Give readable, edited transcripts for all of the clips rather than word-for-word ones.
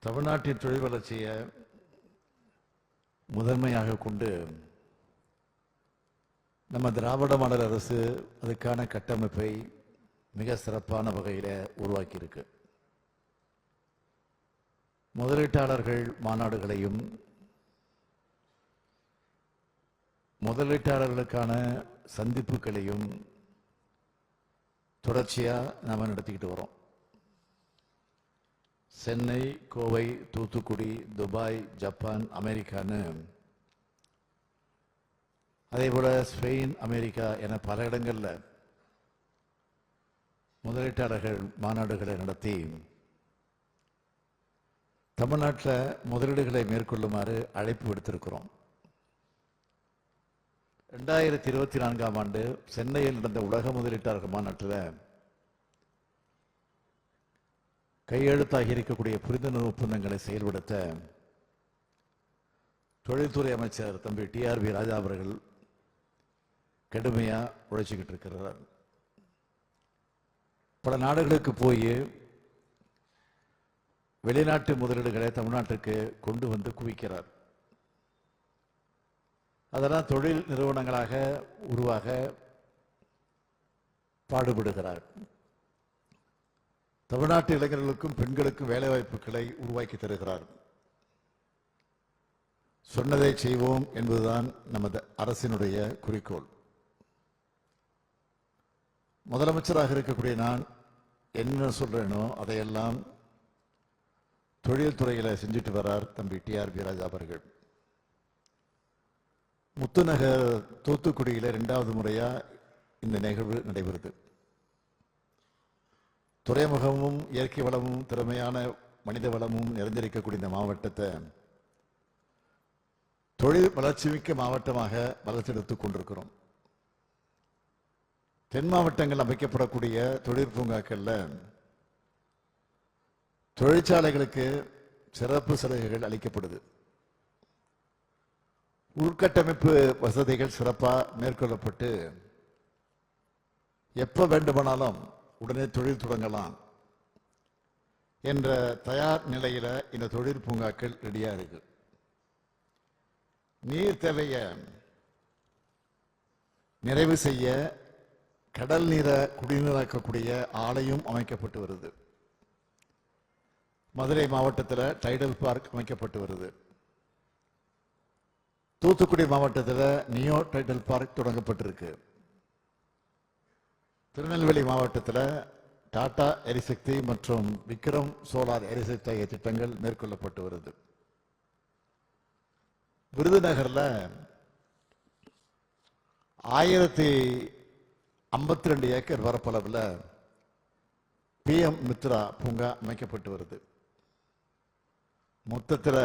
தமிழ்நாட்டின் தொழில் வளர்ச்சியை முதன்மையாக கொண்டு நம்ம திராவிட மாடல் அரசு அதுக்கான கட்டமைப்பை மிக சிறப்பான வகையில் உருவாக்கியிருக்கு. முதலீட்டாளர்கள் மாநாடுகளையும் முதலீட்டாளர்களுக்கான சந்திப்புகளையும் தொடர்ச்சியாக நாம் நடத்திக்கிட்டு வரோம். சென்னை, கோவை, தூத்துக்குடி, துபாய், ஜப்பான், அமெரிக்கான்னு அதே போல ஸ்பெயின், அமெரிக்கா என பல இடங்களில் முதலீட்டாளர்கள் மாநாடுகளை நடத்தி தமிழ்நாட்டில் முதலீடுகளை மேற்கொள்ளுமாறு அழைப்பு விடுத்திருக்கிறோம். 2024ஆம் ஆண்டு சென்னையில் நடந்த உலக முதலீட்டாளர்கள் மாநாட்டில் கையெழுத்தாகி இருக்கக்கூடிய புரிந்துணர்வு ஒப்பந்தங்களை செயல்படுத்த தொழில்துறை அமைச்சர் தம்பி TRB ராஜா அவர்கள் கடுமையா உழைச்சிக்கிட்டு இருக்கிறார். பல நாடுகளுக்கு போய் வெளிநாட்டு முதலீடுகளை தமிழ்நாட்டுக்கு கொண்டு வந்து குவிக்கிறார். அதெல்லாம் தொழில் நிறுவனங்களாக உருவாக பாடுபடுகிறார். தமிழ்நாட்டு இளைஞர்களுக்கும் பெண்களுக்கும் வேலைவாய்ப்புகளை உருவாக்கி தருகிறார். சொன்னதை செய்வோம் என்பதுதான் நமது அரசினுடைய குறிக்கோள். முதலமைச்சராக இருக்கக்கூடிய நான் என்ன சொல்றேனோ அதையெல்லாம் தொழில் துறையில செஞ்சுட்டு வர்றார் தம்பி TRB ராஜா அவர்கள். முத்துநகர் தூத்துக்குடியில 2வது முறையா இந்த நிகழ்வு நடைபெறுது. துறைமுகமும் இயற்கை வளமும் திறமையான மனித வளமும் நிறைந்திருக்கக்கூடிய இந்த மாவட்டத்தை தொழில் வளர்ச்சிமிக்க மாவட்டமாக வளர்த்தெடுத்துக் கொண்டிருக்கிறோம். தென் மாவட்டங்கள் அமைக்கப்படக்கூடிய தொழில் பூங்காக்கள்ல தொழிற்சாலைகளுக்கு சிறப்பு சலுகைகள் அளிக்கப்படுது. உள்கட்டமைப்பு வசதிகள் சிறப்பாக மேற்கொள்ளப்பட்டு எப்ப வேண்டுமானாலும் உடனே தொழில் தொடங்கலாம் என்ற தயார் நிலையில இந்த தொழில் பூங்காக்கள் ரெடியா இருக்கு. நீர் தேவையை நிறைவு செய்ய கடல் நீரை குடிநீராக்கக்கூடிய ஆலையும் அமைக்கப்பட்டு வருது. மதுரை மாவட்டத்தில் டைடல் பார்க் அமைக்கப்பட்டு வருது. தூத்துக்குடி மாவட்டத்தில் நியோ டைடல் பார்க் தொடங்கப்பட்டிருக்கு. திருநெல்வேலி மாவட்டத்தில் டாடா எரிசக்தி மற்றும் விக்ரம் சோலார் எரிசக்தி ஆகிய திட்டங்கள் மேற்கொள்ளப்பட்டு வருது. விருதுநகர்ல 1052 ஏக்கர் பரப்பளவில் PM மித்ரா பூங்கா அமைக்கப்பட்டு வருது. மொத்தத்தில்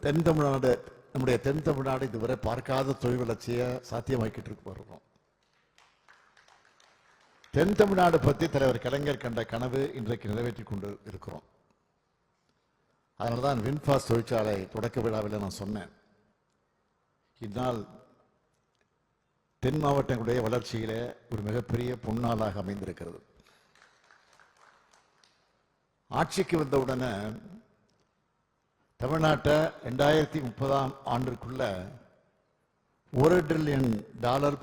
தென் தமிழ்நாடு நம்முடைய தென் தமிழ்நாடு இதுவரை பார்க்காத தொழில் வளர்ச்சியை சாத்தியமாக்கிட்டு வருகிறோம். தென் தமிழ்நாடு பற்றி தலைவர் கலைஞர் கண்ட கனவு இன்றைக்கு நிறைவேற்றிக் கொண்டு இருக்கிறோம். அதனால்தான் வின்பாஸ் தொழிற்சாலை தொடக்க விழாவில் நான் சொன்னேன், இந்நாள் தென் மாவட்டங்களுடைய வளர்ச்சியிலே ஒரு மிகப்பெரிய பொன்னாளாக அமைந்திருக்கிறது. ஆட்சிக்கு வந்தவுடனே தமிழ்நாட்டை 2030ஆம் ஆண்டிற்குள்ள $1 டிரில்லியன்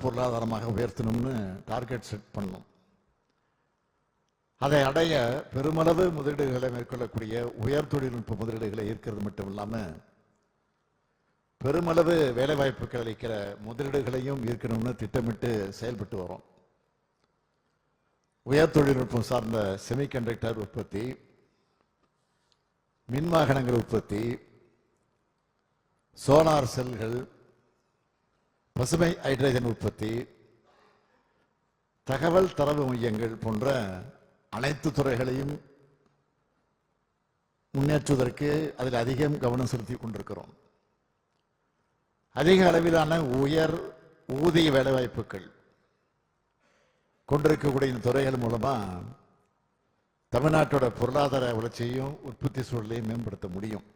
பொருளாதாரமாக உயர்த்தணும்னு டார்கெட் செட் பண்ணணும். அதை அடைய பெருமளவு முதலீடுகளை மேற்கொள்ளக்கூடிய உயர் தொழில்நுட்ப முதலீடுகளை ஈர்க்கிறது மட்டும் இல்லாம பெருமளவு வேலை வாய்ப்புகள் அளிக்கிற முதலீடுகளையும் ஈர்க்கணும்னு திட்டமிட்டு செயல்பட்டு வரோம். உயர் தொழில்நுட்பம் சார்ந்த செமிகண்டக்டர் உற்பத்தி, மின்வாகனங்கள் உற்பத்தி, சோலார் செல்கள், பசுமை ஹைட்ரஜன் உற்பத்தி, தகவல் தரவு மையங்கள் போன்ற அனைத்து துறைகளையும் முன்னேற்றுவதற்கு அதில் அதிகம் கவனம் செலுத்தி கொண்டிருக்கிறோம். அதிக அளவிலான உயர் ஊதிய வேலைவாய்ப்புகள் கொண்டிருக்கக்கூடிய இந்த துறைகள் மூலமா தமிழ்நாட்டோட பொருளாதார வளர்ச்சியையும் உற்பத்தி சூழலையும் மேம்படுத்த முடியும்.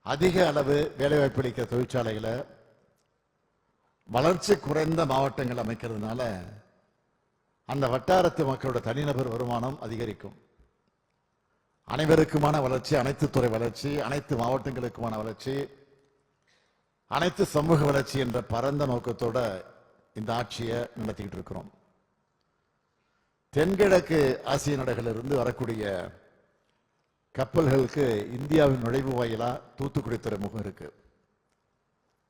அதிக அளவு வேலைவாய்ப்பு அளிக்கிற தொழிற்சாலைகளை வளர்ச்சி குறைந்த மாவட்டங்கள் அமைக்கிறதுனால அந்த வட்டாரத்து மக்களோட தனிநபர் வருமானம் அதிகரிக்கும். அனைவருக்குமான வளர்ச்சி, அனைத்து துறை வளர்ச்சி, அனைத்து மாவட்டங்களுக்குமான வளர்ச்சி, அனைத்து சமூக வளர்ச்சி என்ற பரந்த நோக்கத்தோட இந்த ஆட்சியை நடத்திக்கிட்டு இருக்கிறோம். தென்கிழக்கு ஆசிய நாடுகளிலிருந்து வரக்கூடிய கப்பல்களுக்கு இந்தியாவின் நுழைவு வாயிலா தூத்துக்குடி துறைமுகம் இருக்கு.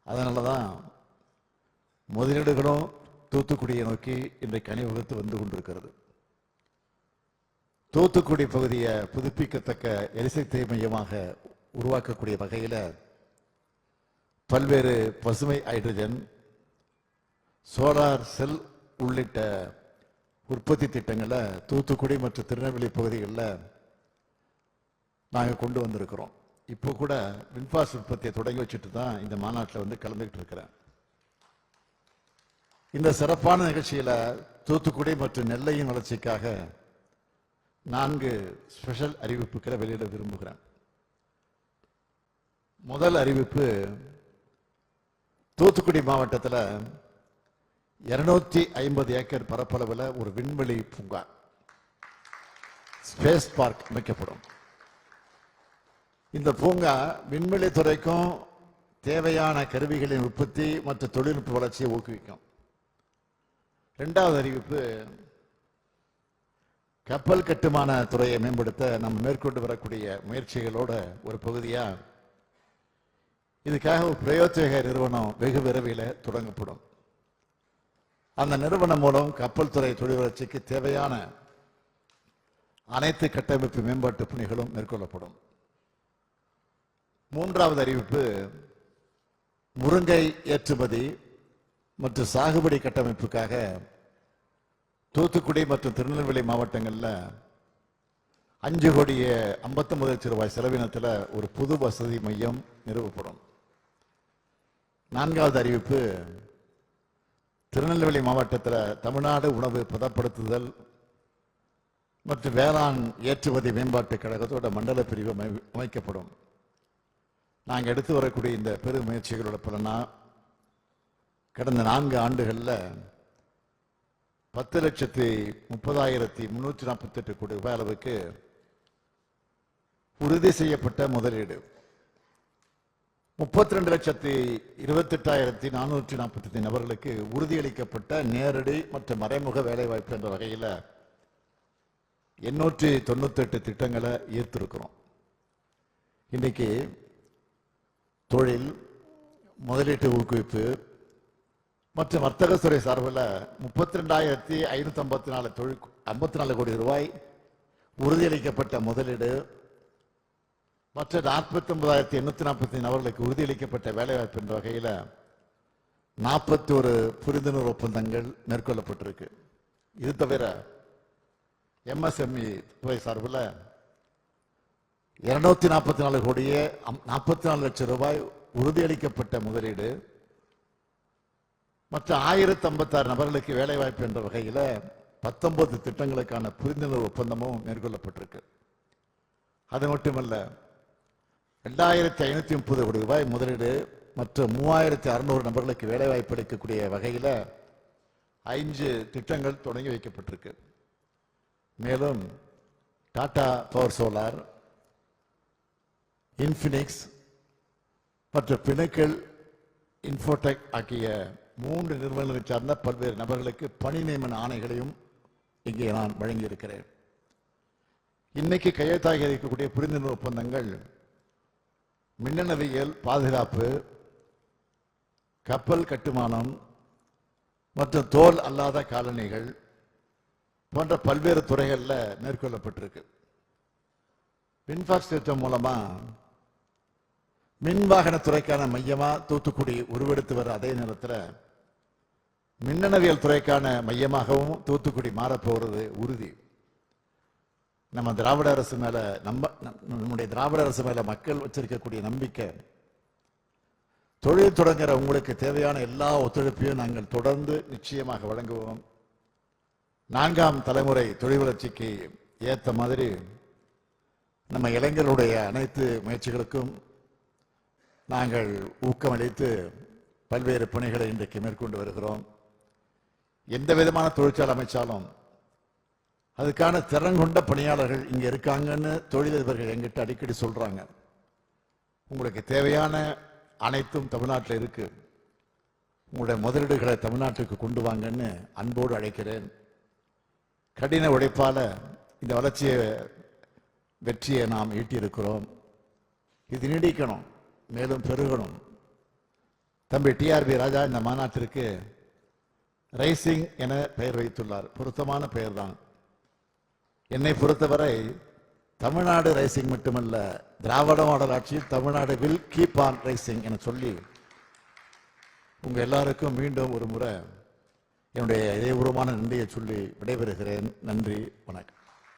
அதனாலதான் முதலீடுகளும் தூத்துக்குடியை நோக்கி இன்றைக்கு அணிவகுத்து வந்து கொண்டிருக்கிறது. தூத்துக்குடி பகுதியை புதுப்பிக்கத்தக்க எரிசக்தி மையமாக உருவாக்கக்கூடிய வகையில் பல்வேறு பசுமை ஹைட்ரஜன், சோலார் செல் உள்ளிட்ட உற்பத்தி திட்டங்களை தூத்துக்குடி மற்றும் திருநெல்வேலி பகுதிகளில் நாங்கள் கொண்டு வந்திருக்கிறோம். இப்போ கூட வின்பாஸ் உற்பத்தியை தொடங்கி வச்சுட்டு தான் இந்த மாநாட்டில் வந்து கலந்துகிட்டு இருக்கிறேன். இந்த சிறப்பான நிகழ்ச்சியில் தூத்துக்குடி மற்றும் நெல்லையின் வளர்ச்சிக்காக 4 ஸ்பெஷல் அறிவிப்புகளை வெளியிட விரும்புகிறேன். முதல் அறிவிப்பு, தூத்துக்குடி மாவட்டத்தில் 250 ஏக்கர் பரப்பளவில் ஒரு விண்வெளி பூங்கா, ஸ்பேஸ் பார்க் அமைக்கப்படும். இந்த பூங்கா விண்வெளி துறைக்கும் தேவையான கருவிகளின் உற்பத்தி மற்றும் தொழில்நுட்ப வளர்ச்சியை ஊக்குவிக்கும். இரண்டாவது அறிவிப்பு, கப்பல் கட்டுமான துறையை மேம்படுத்த நம்ம மேற்கொண்டு வரக்கூடிய முயற்சிகளோட ஒரு பகுதியா இதுக்காக ஒரு பிரயோஜக நிறுவனம் வெகு விரைவில் தொடங்கப்படும். அந்த நிறுவனம் மூலம் கப்பல் துறை தொழில் வளர்ச்சிக்கு தேவையான அனைத்து கட்டமைப்பு மேம்பாட்டு பணிகளும் மேற்கொள்ளப்படும். மூன்றாவது அறிவிப்பு, முருங்கை ஏற்றுமதி மற்றும் சாகுபடி கட்டமைப்புக்காக தூத்துக்குடி மற்றும் திருநெல்வேலி மாவட்டங்களில் 5,59 லட்சம் ரூபாய் செலவினத்தில் ஒரு புது வசதி மையம் நிறுவப்படும். நான்காவது அறிவிப்பு, திருநெல்வேலி மாவட்டத்தில் தமிழ்நாடு உணவு பதப்படுத்துதல் மற்றும் வேளாண் ஏற்றுமதி மேம்பாட்டு கழகத்தோட மண்டல பிரிவு அமைக்கப்படும். நாங்கள் எடுத்து வரக்கூடிய இந்த பெரு முயற்சிகளோட பலனா கடந்த 4 ஆண்டுகளில் 10,30,348 கோடி ரூபாய் அளவுக்கு உறுதி செய்யப்பட்ட முதலீடு, 32,28,445 நபர்களுக்கு உறுதியளிக்கப்பட்ட நேரடி மற்றும் மறைமுக வேலைவாய்ப்பு என்ற வகையில் 898 திட்டங்களை ஈர்த்திருக்கிறோம். இன்னைக்கு தொழில், முதலீட்டு ஊக்குவிப்பு மற்றும் வர்த்தகத்துறை சார்பில் 32,554 கோடி ரூபாய் உறுதியளிக்கப்பட்ட முதலீடு மற்ற 49,845 நபர்களுக்கு உறுதியளிக்கப்பட்ட வேலைவாய்ப்பு என்ற வகையில் 41 புரிந்துணர்வு ஒப்பந்தங்கள் மேற்கொள்ளப்பட்டிருக்கு. இது தவிர MSME துறை சார்பில் 244 கோடியே 44 லட்சம் ரூபாய் உறுதியளிக்கப்பட்ட முதலீடு மற்ற 1056 நபர்களுக்கு வேலைவாய்ப்பு என்ற வகையில் 19 திட்டங்களுக்கான புரிந்துணர்வு ஒப்பந்தமும் மேற்கொள்ளப்பட்டிருக்கு. அது மட்டுமல்ல, 2,530 கோடி ரூபாய் முதலீடு மற்றும் 3,600 நபர்களுக்கு வேலைவாய்ப்பு அளிக்கக்கூடிய வகையில் 5 திட்டங்கள் தொடங்கி வைக்கப்பட்டிருக்கு. மேலும் டாடா பவர் சோலார், இன்ஃபினிக்ஸ் மற்றும் பினக்கல் இன்ஃபோடெக் ஆகிய 3 நிறுவனங்களை சார்ந்த பல்வேறு நபர்களுக்கு பணி நியமன ஆணைகளையும் இங்கே நான் வழங்கியிருக்கிறேன். இன்னைக்கு கையெழுத்தாகி இருக்கக்கூடிய புரிந்துணர்வு ஒப்பந்தங்கள் மின்னணுவியல், பாதுகாப்பு, கப்பல் கட்டுமானம் மற்றும் தோல் அல்லாத காலணிகள் போன்ற பல்வேறு துறைகளில் மேற்கொள்ளப்பட்டிருக்கு. வின்பாக்ஸ் திட்டம் மூலமா மின் வாகன துறைக்கான மையமா தூத்துக்குடி உருவெடுத்து வர அதே நேரத்தில் மின்னணுவியல் துறைக்கான மையமாகவும் தூத்துக்குடி மாறப்போறது உறுதி. நம்ம திராவிட அரசு மேல நம்முடைய திராவிட அரசு மேல மக்கள் வச்சிருக்கக்கூடிய நம்பிக்கை, தொழில் தொடங்குற உங்களுக்கு தேவையான எல்லா ஒத்துழைப்பையும் நாங்கள் தொடர்ந்து நிச்சயமாக வழங்குவோம். 4ஆம் தலைமுறை தொழில் வளர்ச்சிக்கு ஏற்ற மாதிரி நம்ம இளைஞர்களுடைய அனைத்து முயற்சிகளுக்கும் நாங்கள் ஊக்கமளித்து பல்வேறு பணிகளை இன்றைக்கு மேற்கொண்டு வருகிறோம். எந்த விதமான தொழிற்சாலை அமைச்சாலும் அதுக்கான திறங்கொண்ட பணியாளர்கள் இங்க இருக்காங்கன்னு தொழிலதிபர்கள் எங்கிட்ட அடிக்கடி சொல்றாங்க. உங்களுக்கு தேவையான அனைத்தும் தமிழ்நாட்டில் இருக்கு. உங்களுடைய முதலீடுகளை தமிழ்நாட்டுக்கு கொண்டு வாங்கன்னு அன்போடு அழைக்கிறேன். கடின உழைப்பால இந்த வெற்றியை நாம் ஈட்டியிருக்கிறோம். இது நீடிக்கணும், மேலும் பெருகணும். தம்பி டிஆர்பி ராஜா இந்த மாநாட்டிற்கு ரைசிங் என பெயர் வைத்துள்ளார். பொருத்தமான பெயர் தான். என்னை பொறுத்தவரை தமிழ்நாடு ரைசிங் மட்டுமல்ல, திராவிட மாடல் ஆட்சியில் Tamil Nadu will keep on rising என சொல்லி உங்க எல்லாருக்கும் மீண்டும் ஒரு முறை என்னுடைய இதயபூர்வமான நன்றியை சொல்லி விடைபெறுகிறேன். நன்றி, வணக்கம்.